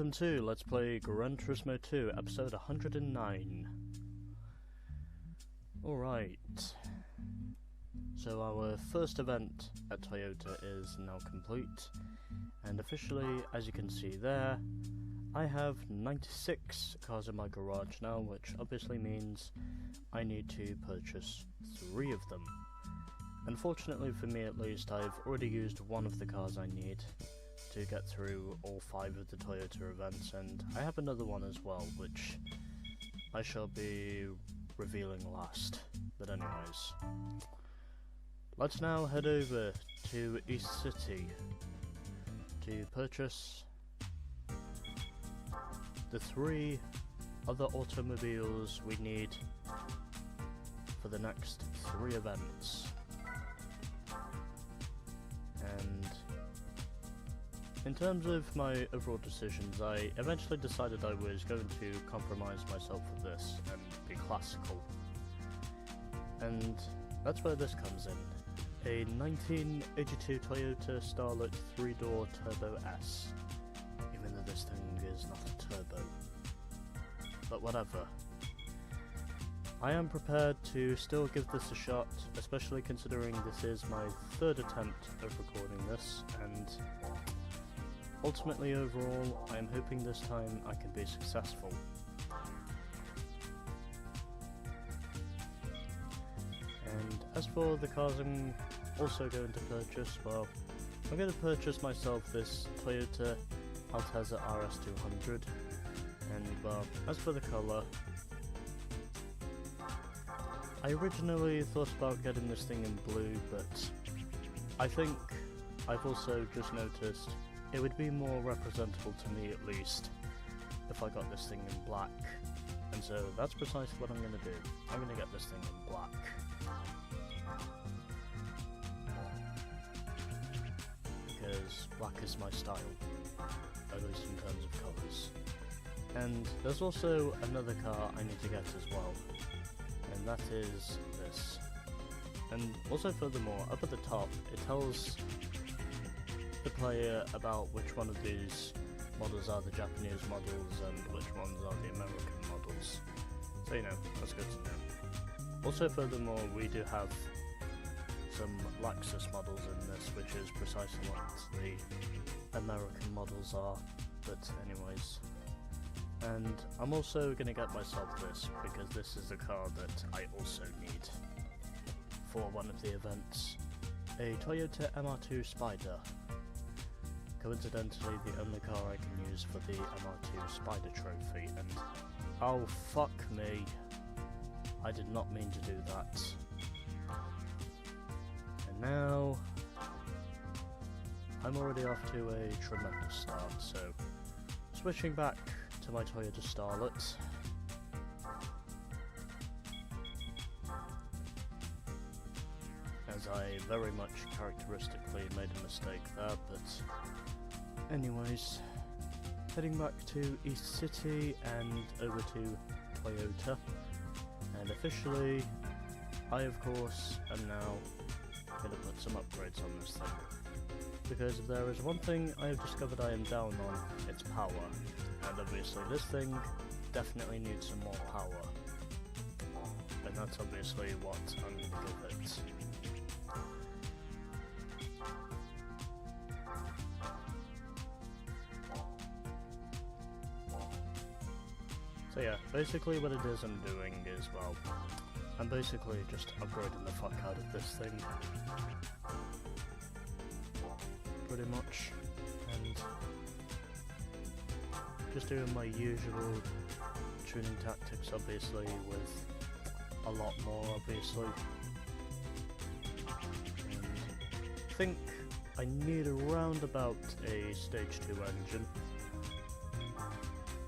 welcome to Let's Play Gran Turismo 2, episode 109. Alright, so our first event at Toyota is now complete, and officially, as you can see there, I have 96 cars in my garage now, which obviously means I need to purchase 3 of them. Unfortunately for me at least, I've already used one of the cars I need to get through all 5 of the Toyota events, and I have another one as well, which I shall be revealing last. But anyways, let's now head over to East City to purchase the 3 other automobiles we need for the next 3 events. And in terms of my overall decisions, I eventually decided I was going to compromise myself with this and be classical. And that's where this comes in. A 1982 Toyota Starlet 3-door Turbo S. Even though this thing is not a turbo. But whatever. I am prepared to still give this a shot, especially considering this is my 3rd attempt of recording this, and ultimately overall, I am hoping this time I can be successful. And as for the cars I'm also going to purchase, well, I'm going to purchase myself this Toyota Altezza RS200, and well, as for the colour, I originally thought about getting this thing in blue, but I think I've also just noticed it would be more representable to me at least if I got this thing in black, and so that's precisely what I'm going to do. I'm going to get this thing in black. Because black is my style, at least in terms of colours. And there's also another car I need to get as well, and that is this. And also furthermore, up at the top, it tells the player about which one of these models are the Japanese models and which ones are the American models. So you know, that's good to know. Also furthermore, we do have some Lexus models in this, which is precisely what the American models are, but anyways. And I'm also going to get myself this, because this is a car that I also need for one of the events. A Toyota Mr2 Spider. Coincidentally, the only car I can use for the Mr2 Spider Trophy, and oh fuck me, I did not mean to do that. And now, I'm already off to a tremendous start, so switching back to my Toyota Starlet. As I very much characteristically made a mistake there, but anyways, heading back to East City and over to Toyota, and officially, I of course am now going to put some upgrades on this thing, because if there is one thing I have discovered I am down on, it's power, and obviously this thing definitely needs some more power, and that's obviously what I'm going to give it. So yeah, basically what it is I'm doing is, well, I'm basically just upgrading the fuck out of this thing. Pretty much. And just doing my usual tuning tactics, obviously, with a lot more, obviously. And I think I need around about a stage 2 engine.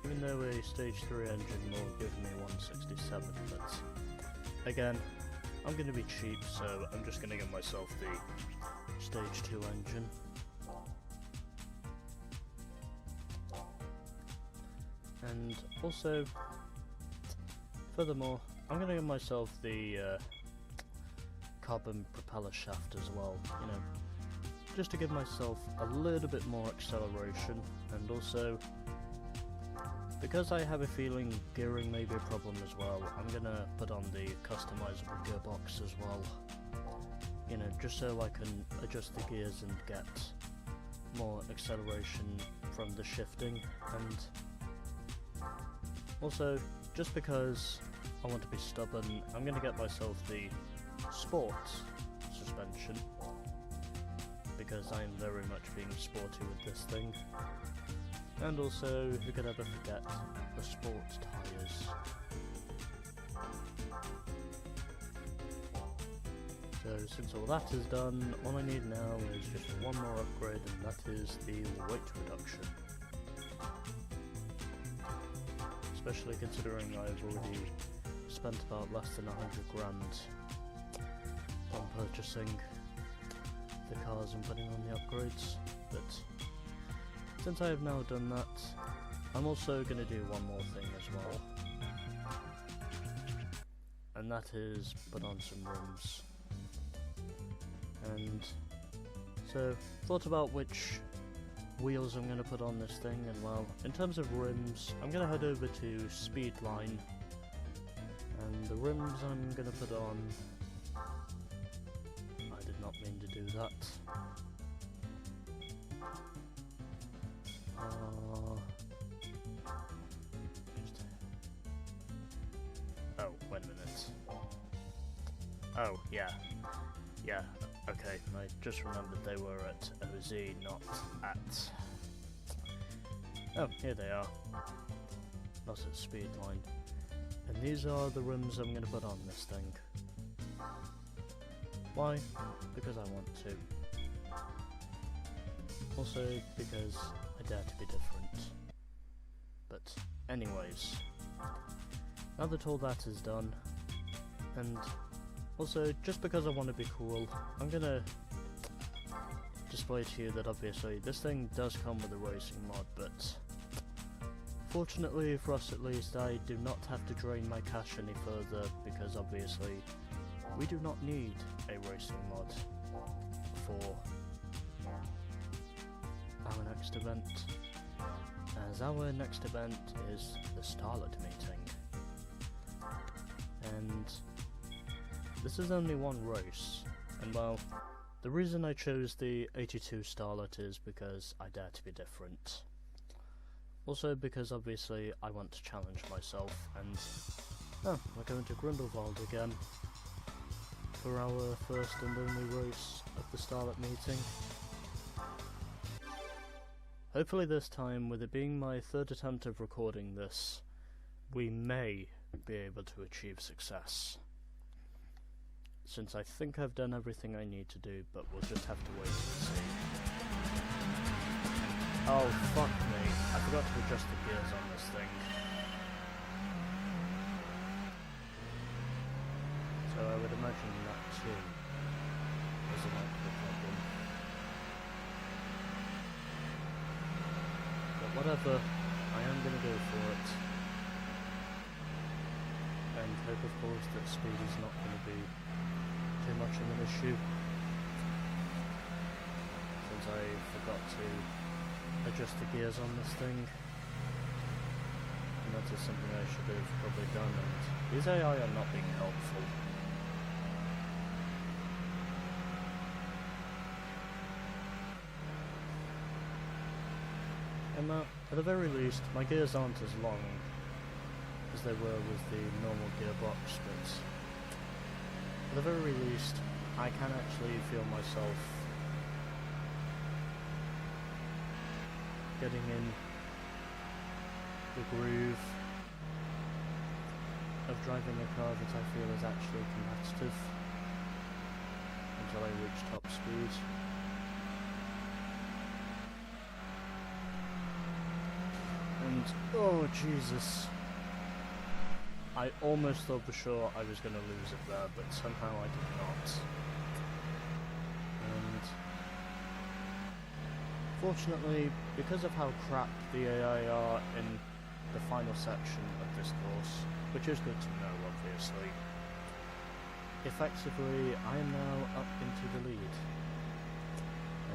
Even though a stage 3 engine will give me 167, but again, I'm going to be cheap, so I'm just going to get myself the stage 2 engine. And also, furthermore, I'm going to give myself the carbon propeller shaft as well, you know, just to give myself a little bit more acceleration, and also because I have a feeling gearing may be a problem as well, I'm gonna put on the customizable gearbox as well. You know, just so I can adjust the gears and get more acceleration from the shifting, and also, just because I want to be stubborn, I'm gonna get myself the sport suspension, because I'm very much being sporty with this thing. And also, who could ever forget the sports tyres? So since all that is done, all I need now is just one more upgrade, and that is the weight reduction. Especially considering I've already spent about less than 100 grand on purchasing the cars and putting on the upgrades, but since I have now done that, I'm also going to do one more thing as well, and that is put on some rims. And so, thought about which wheels I'm going to put on this thing, and well, in terms of rims, I'm going to head over to Speedline, and the rims I'm going to put on, I did not mean to do that. Oh, wait a minute. Oh, yeah. Yeah, okay, I just remembered they were at OZ, not at... Oh, here they are. Not at Speedline. And these are the rims I'm going to put on this thing. Why? Because I want to. Also, because I dare to be different. But, anyways. Now that all that is done, and also, just because I want to be cool, I'm gonna display to you that obviously this thing does come with a racing mod, but fortunately for us at least, I do not have to drain my cash any further, because obviously we do not need a racing mod for our next event, as our next event is the Starlet meeting, and this is only one race, and well, the reason I chose the 82 Starlet is because I dare to be different. Also because obviously I want to challenge myself, and oh, we're going to Grindelwald again for our first and only race of the Starlet meeting. Hopefully this time, with it being my third attempt of recording this, we may be able to achieve success. Since I think I've done everything I need to do, but we'll just have to wait and see. Oh, fuck me. I forgot to adjust the gears on this thing. So I would imagine that too is a likely problem. But whatever, I am going to go for it. And hope of course that speed is not going to be too much of an issue, since I forgot to adjust the gears on this thing, and that is something I should have probably done, and these AI are not being helpful. And at the very least, my gears aren't as long as they were with the normal gearbox, but at the very least, I can actually feel myself getting in the groove of driving a car that I feel is actually competitive until I reach top speed. And, oh Jesus. I almost thought for sure I was going to lose it there, but somehow I did not. And fortunately, because of how crap the AI are in the final section of this course, which is good to know obviously, effectively I am now up into the lead.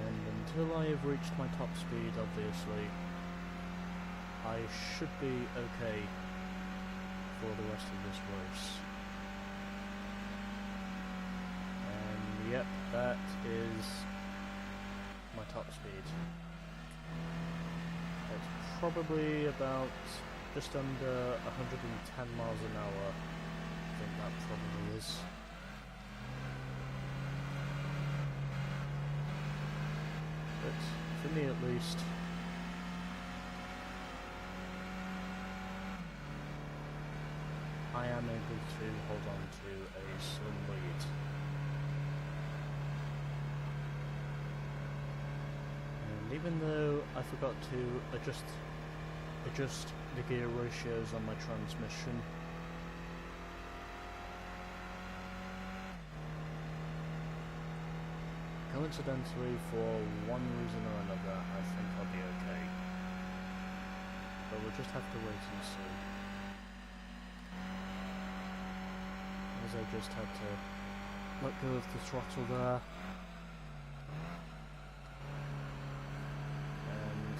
And until I have reached my top speed, obviously, I should be okay for the rest of this race. And yep, that is my top speed. It's probably about just under 110 miles an hour. I think that probably is. But for me at least, I am able to hold on to a slim lead. And even though I forgot to adjust the gear ratios on my transmission, coincidentally, for one reason or another, I think I'll be okay. But we'll just have to wait and see. As I just had to let go of the throttle there. And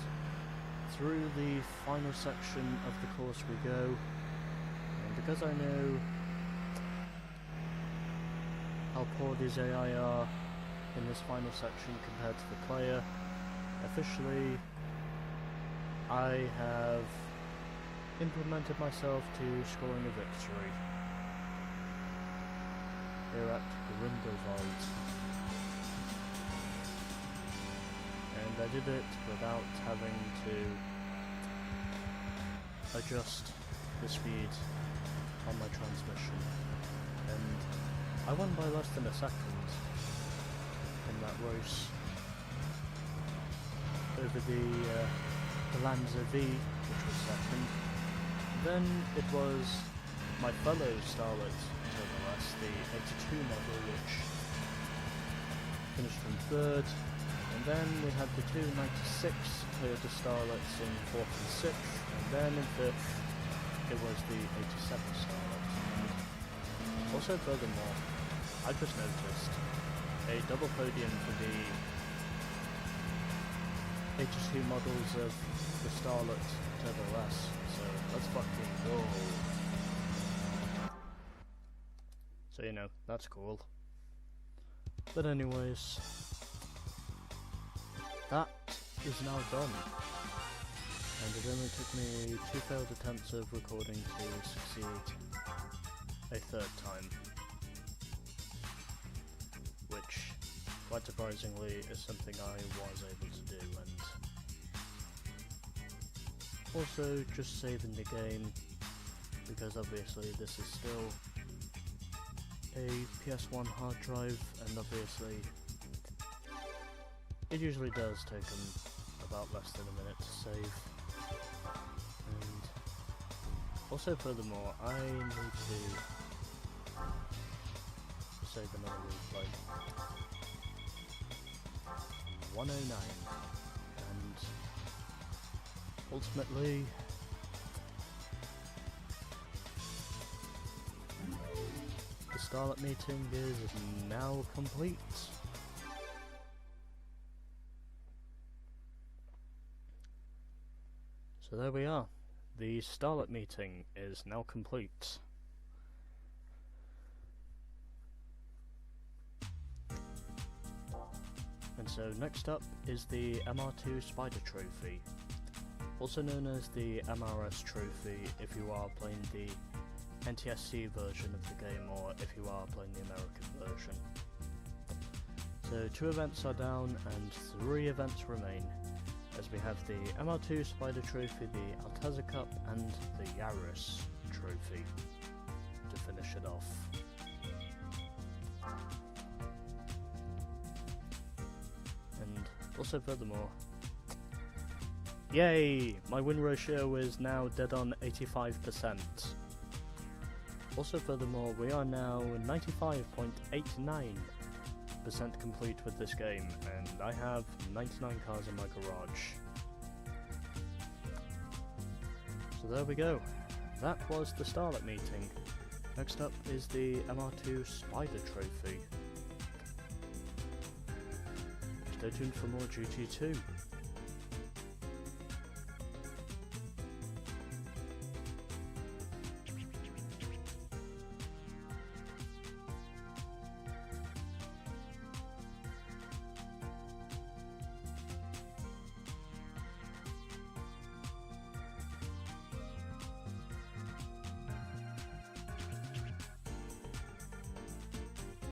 through the final section of the course we go. And because I know how poor these AI are in this final section compared to the player, officially I have implemented myself to scoring a victory here at Grindelwald. And I did it without having to adjust the speed on my transmission, and I won by less than a second in that race over the Lanza V, which was second. Then it was my fellow Starlet Turismo, the 82 model, which finished from third, and then we had the 296 Toyota Starlets in fourth and sixth, and then in fifth it was the 87 Starlet. Also, furthermore, I just noticed a double podium for the 82 models of the Starlet Turbo S, so let's fucking go. So, you know, that's cool. But anyways, that is now done. And it only took me 2 failed attempts of recording to succeed a third time. Which, quite surprisingly, is something I was able to do, and also just saving the game, because obviously this is still a PS1 hard drive, and obviously it usually does take them about less than a minute to save. And also, furthermore, I need to save another replay. 109, and ultimately the Starlet meeting is now complete. So there we are, the Starlet meeting is now complete. And so next up is the Mr2 Spider Trophy, also known as the MRS Trophy if you are playing the NTSC version of the game, or if you are playing the American version. So 2 events are down and 3 events remain, as we have the Mr2 Spider Trophy, the Altezza Cup, and the Yaris Trophy to finish it off. And also, furthermore, yay! My win ratio is now dead on 85%. Also, furthermore, we are now 95.89% complete with this game, and I have 99 cars in my garage. So there we go. That was the Starlet meeting. Next up is the Mr2 Spider Trophy. Stay tuned for more GT2.